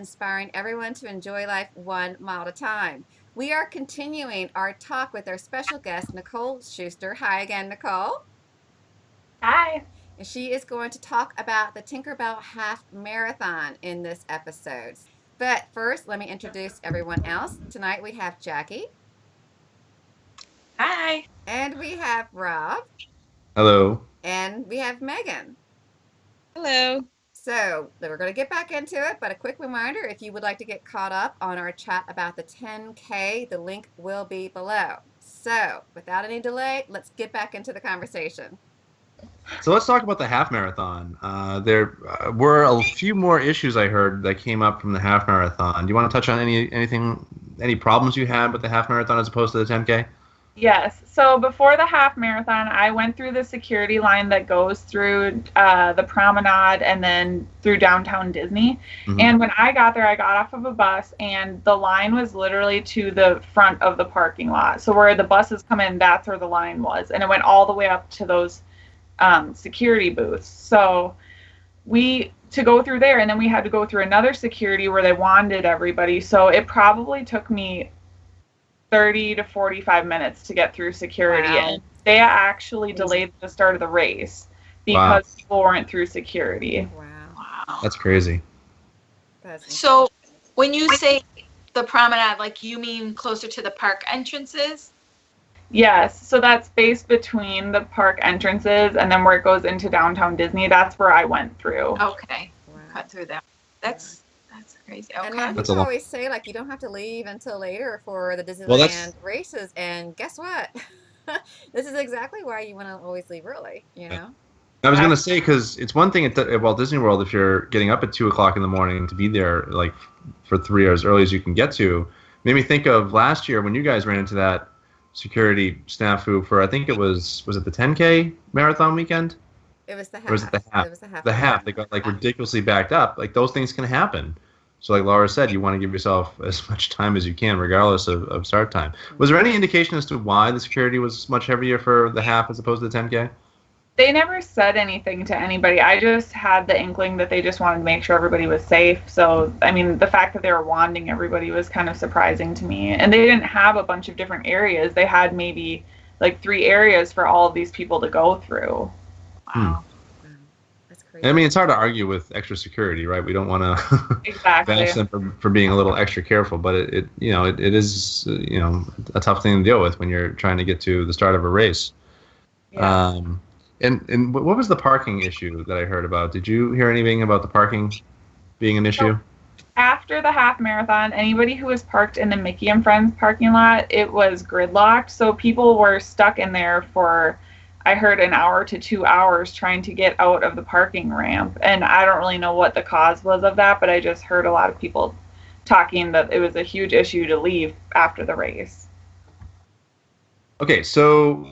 inspiring everyone to enjoy life 1 mile at a time. We are continuing our talk with our special guest, Nicole Schuster. Hi again, Nicole. Hi. And she is going to talk about the Tinkerbell Half Marathon in this episode. But first, let me introduce everyone else. Tonight we have Jackie. Hi. And we have Rob. Hello. And we have Megan. Hello. So we're going to get back into it, but a quick reminder, if you would like to get caught up on our chat about the 10K, the link will be below. So without any delay, let's get back into the conversation. So let's talk about the half marathon. There were a few more issues I heard that came up from the half marathon. Do you want to touch on any problems you had with the half marathon as opposed to the 10K? Yes. So before the half marathon, I went through the security line that goes through the promenade and then through downtown Disney. Mm-hmm. And when I got there, I got off of a bus and the line was literally to the front of the parking lot. So where the buses come in, that's where the line was. And it went all the way up to those security booths. So to go through there, and then we had to go through another security where they wanded everybody. So it probably took me 30 to 45 minutes to get through security. Wow. And they actually delayed the start of the race because people weren't through security. Wow. That's crazy. So when you say the promenade, like you mean closer to the park entrances? Yes. So that space between the park entrances and then where it goes into downtown Disney, that's where I went through. Okay. Wow. Cut through that. That's crazy. Okay. And a lot of That's a people lot. always say, like, you don't have to leave until later for the Disneyland races. And guess what? This is exactly why you want to always leave early, you know? I was going to say, because it's one thing at Walt Disney World if you're getting up at 2 o'clock in the morning to be there like for 3 hours early as you can get to. Made me think of last year when you guys ran into that security snafu for, I think it was it the 10K marathon weekend? It was the half. Or was it the half? It was the half. The half. They got like ridiculously backed up. Like those things can happen. So like Laura said, you want to give yourself as much time as you can, regardless of start time. Was there any indication as to why the security was much heavier for the half as opposed to the 10K? They never said anything to anybody. I just had the inkling that they just wanted to make sure everybody was safe. So, I mean, the fact that they were wanding everybody was kind of surprising to me. And they didn't have a bunch of different areas. They had maybe like 3 areas for all of these people to go through. Wow. That's crazy. I mean, it's hard to argue with extra security, right? We don't want to Exactly. bash them for being a little extra careful, but it is a tough thing to deal with when you're trying to get to the start of a race. Yeah. And what was the parking issue that I heard about? Did you hear anything about the parking being an issue? After the half marathon, anybody who was parked in the Mickey and Friends parking lot, it was gridlocked. So people were stuck in there for, I heard, an hour to 2 hours trying to get out of the parking ramp. And I don't really know what the cause was of that, but I just heard a lot of people talking that it was a huge issue to leave after the race. Okay, so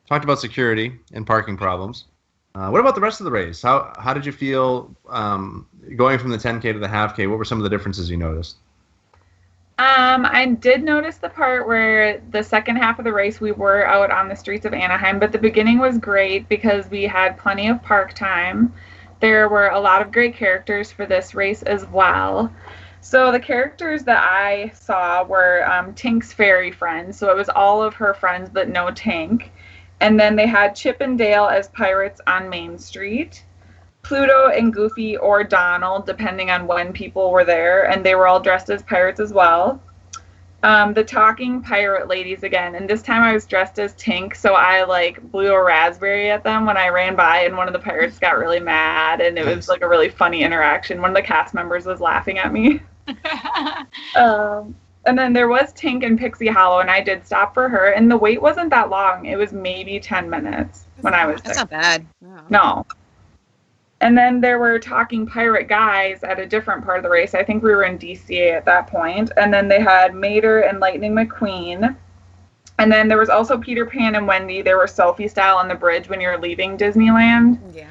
talked about security and parking problems. What about the rest of the race? How did you feel going from the 10K to the half K? What were some of the differences you noticed? I did notice the part where the second half of the race we were out on the streets of Anaheim, but the beginning was great because we had plenty of park time. There were a lot of great characters for this race as well. So the characters that I saw were TINK's fairy friends. So it was all of her friends but no TINK. And then they had Chip and Dale as pirates on Main Street, Pluto and Goofy or Donald, depending on when people were there, and they were all dressed as pirates as well. The talking pirate ladies again, and this time I was dressed as TINK, so I blew a raspberry at them when I ran by, and one of the pirates got really mad, and it was like a really funny interaction. One of the cast members was laughing at me. And then there was TINK and Pixie Hollow, and I did stop for her, and the wait wasn't that long. It was maybe 10 minutes when I was there. That's not bad. No. And then there were talking pirate guys at a different part of the race. I think we were in DCA at that point. And then they had Mater and Lightning McQueen. And then there was also Peter Pan and Wendy. They were selfie style on the bridge when you're leaving Disneyland. Yeah.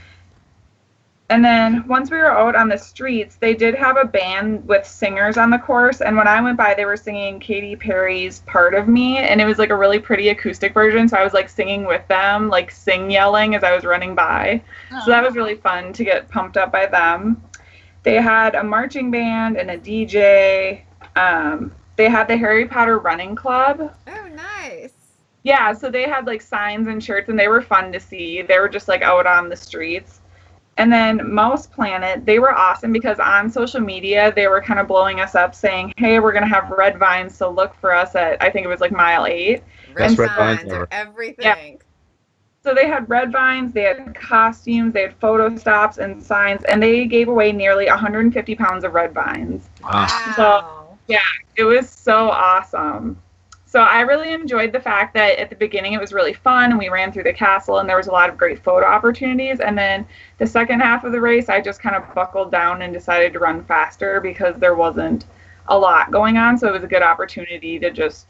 And then once we were out on the streets, they did have a band with singers on the course. And when I went by, they were singing Katy Perry's Part of Me. And it was like a really pretty acoustic version. So I was like singing with them, like sing yelling as I was running by. So that was really fun to get pumped up by them. They had a marching band and a DJ. They had the Harry Potter running club. Oh, nice. Yeah, so they had like signs and shirts, and they were fun to see. They were just like out on the streets. And then Mouse Planet, they were awesome because on social media, they were kind of blowing us up saying, hey, we're going to have red vines, so look for us at, I think it was like mile 8. Red Red vines vines are everything. Yeah. So they had red vines, they had costumes, they had photo stops and signs, and they gave away nearly 150 pounds of red vines. Wow. So, yeah, it was so awesome. So I really enjoyed the fact that at the beginning it was really fun and we ran through the castle and there was a lot of great photo opportunities. And then the second half of the race, I just kind of buckled down and decided to run faster because there wasn't a lot going on. So it was a good opportunity to just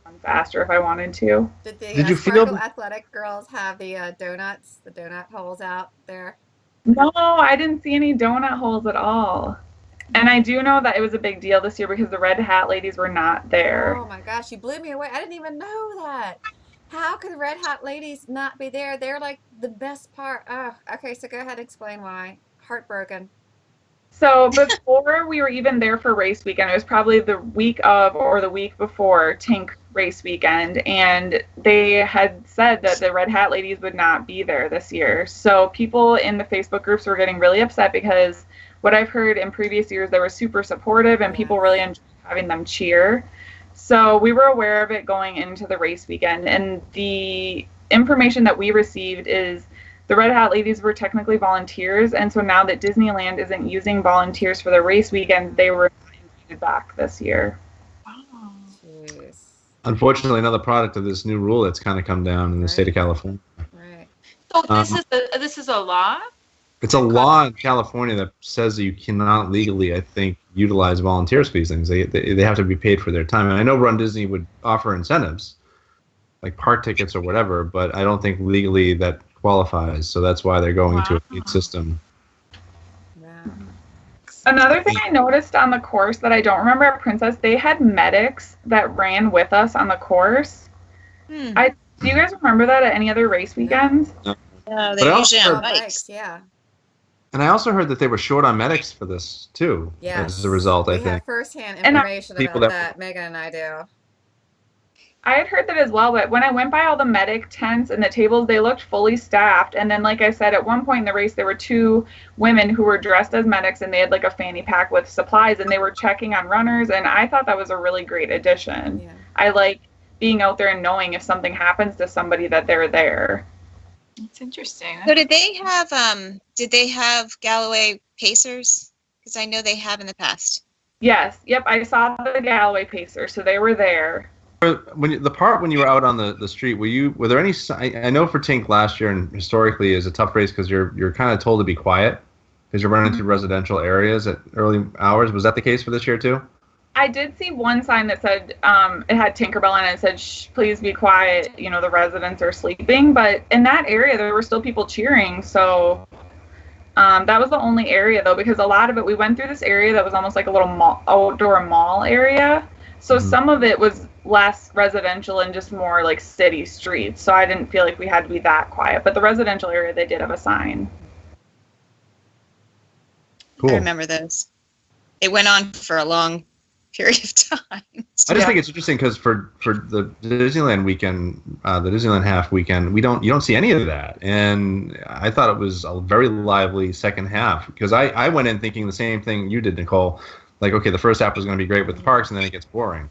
run faster if I wanted to. Did you Sparkle Athletic girls have the donuts, the donut holes out there? No, I didn't see any donut holes at all. And I do know that it was a big deal this year because the Red Hat ladies were not there. Oh my gosh, you blew me away. I didn't even know that. How could the Red Hat ladies not be there? They're like the best part. Oh, okay, so go ahead and explain why. Heartbroken. So before we were even there for race weekend, it was probably the week of or the week before TINK race weekend, and they had said that the Red Hat ladies would not be there this year. So people in the Facebook groups were getting really upset because what I've heard in previous years, they were super supportive and people really enjoyed having them cheer. So we were aware of it going into the race weekend, and the information that we received is the Red Hat ladies were technically volunteers, and so now that Disneyland isn't using volunteers for the race weekend, they were invited back this year. Wow. Jeez. Unfortunately, another product of this new rule that's kind of come down in the state of California. Right. So this is a law? It's a law in California that says that you cannot legally, I think, utilize volunteers for these things. They have to be paid for their time. And I know runDisney would offer incentives, like park tickets or whatever, but I don't think legally that qualifies. So that's why they're going to a paid system. Wow. Another thing I noticed on the course that I don't remember at Princess, they had medics that ran with us on the course. Do you guys remember that at any other race weekends? No, they usually on bikes. Yeah. And I also heard that they were short on medics for this, too, as a result, I think. We have firsthand information about that. Megan and I do. I had heard that as well, but when I went by all the medic tents and the tables, they looked fully staffed. And then, like I said, at one point in the race, there were 2 women who were dressed as medics, and they had like a fanny pack with supplies, and they were checking on runners. And I thought that was a really great addition. Yeah. I like being out there and knowing if something happens to somebody that they're there. That's interesting. So did they have Galloway Pacers? Because I know they have in the past. Yes. Yep. I saw the Galloway Pacers, so they were there. When you were out on the street, were there any? I know for TINK last year and historically is a tough race because you're kind of told to be quiet because you're running through residential areas at early hours. Was that the case for this year too? I did see one sign that said it had Tinkerbell on it. It said, "Shh, please be quiet. You know, the residents are sleeping." But in that area, there were still people cheering. So that was the only area, though, because a lot of it, we went through this area that was almost like a little outdoor mall area. So some of it was less residential and just more like city streets. So I didn't feel like we had to be that quiet. But the residential area, they did have a sign. Cool. I remember those. It went on for a long period of time. I just think it's interesting because for the Disneyland weekend, the Disneyland half weekend, you don't see any of that, and I thought it was a very lively second half because I went in thinking the same thing you did, Nicole. Like, okay, the first half was going to be great with the parks, and then it gets boring,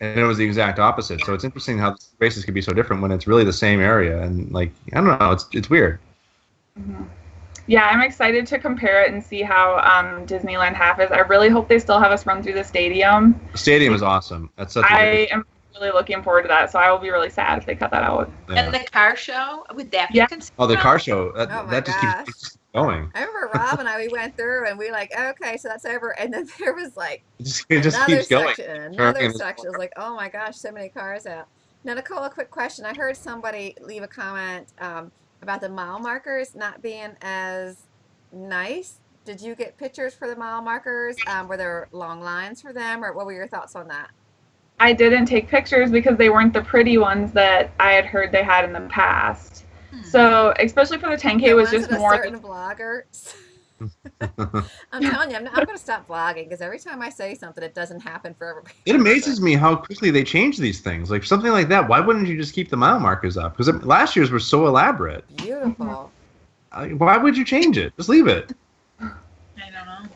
and it was the exact opposite. So it's interesting how races could be so different when it's really the same area, and like I don't know, it's weird. Mm-hmm. Yeah, I'm excited to compare it and see how Disneyland half is. I really hope they still have us run through the stadium. The stadium is awesome. That's such I am really looking forward to that, so I will be really sad if they cut that out. Yeah. And the car show, would that be considered? Oh, the car show. That just keeps going. I remember Rob and we went through and we like, okay, so that's over. And then there was like it just keeps going. Another section. It was like, oh my gosh, so many cars out. Now, Nicole, a quick question. I heard somebody leave a comment about the mile markers not being as nice. Did you get pictures for the mile markers? Were there long lines for them, or what were your thoughts on that? I didn't take pictures because they weren't the pretty ones that I had heard they had in the past. So, especially for the 10K, it was just more. Certain bloggers. I'm telling you, I'm going to stop vlogging because every time I say something, it doesn't happen for everybody. It amazes me how quickly they change these things. Like something like that, why wouldn't you just keep the mile markers up? Because last year's were so elaborate. Beautiful. Why would you change it? Just leave it. I don't know.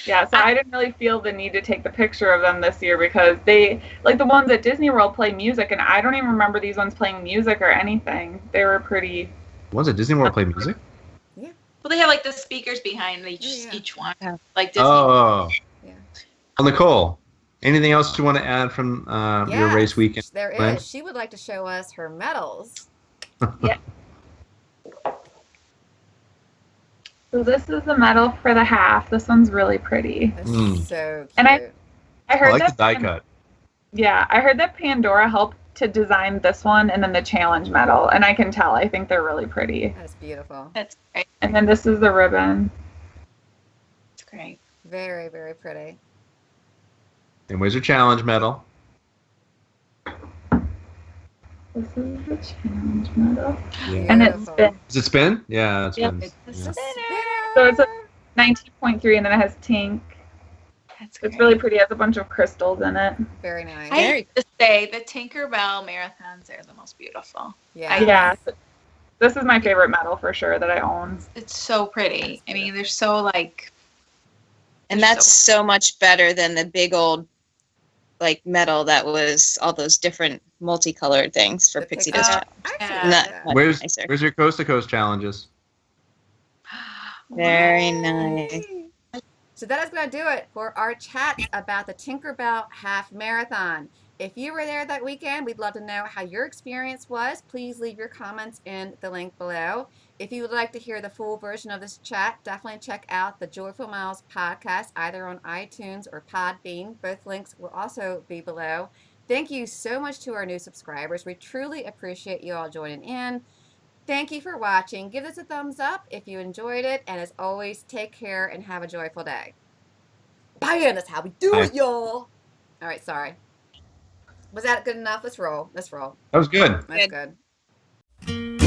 Yeah, so I didn't really feel the need to take the picture of them this year because they, like the ones at Disney World, play music, and I don't even remember these ones playing music or anything. They were pretty. The ones at Disney World play music? Yeah. Well, they have like the speakers behind each one, like Disney. Oh. Yeah. Well, Nicole, anything else you want to add from your race weekend? There is. She would like to show us her medals. Yeah. So this is the medal for the half. This one's really pretty. That's so cute. And I heard I like that the die cut. Yeah, I heard that Pandora helped to design this one and then the challenge medal, and I can tell. I think they're really pretty. That's beautiful. That's great. And then this is the ribbon. That's great. Very, very pretty. And where's your challenge medal? This is the challenge medal. Yeah. And it's spin. Does it spin? Yeah, it Yep. spins. It's Yeah. a spinner. So it's a 19.3, and then it has TINK. That's great. It's really pretty. It has a bunch of crystals in it. Very nice. I have to say, the Tinkerbell marathons are the most beautiful. Yeah. Yeah. This is my favorite medal for sure that I own. It's so pretty. I mean, they're so like. And that's so much better than the big old like metal that was all those different multicolored things for The Pixie Pixie Dust. Dust. I actually Yeah. like Not that. much Where's nicer. where's your coast to coast challenges? Very nice. So that is going to do it for our chat about the Tinkerbell Half Marathon. If you were there that weekend, we'd love to know how your experience was. Please leave your comments in the link below. If you would like to hear the full version of this chat, definitely check out the Joyful Miles podcast, either on iTunes or Podbean. Both links will also be below. Thank you so much to our new subscribers. We truly appreciate you all joining in. Thank you for watching. Give this a thumbs up if you enjoyed it. And as always, take care and have a joyful day. Bye, and that's how we do it, y'all. All right, sorry. Was that good enough? Let's roll. Let's roll. That was good. That's good.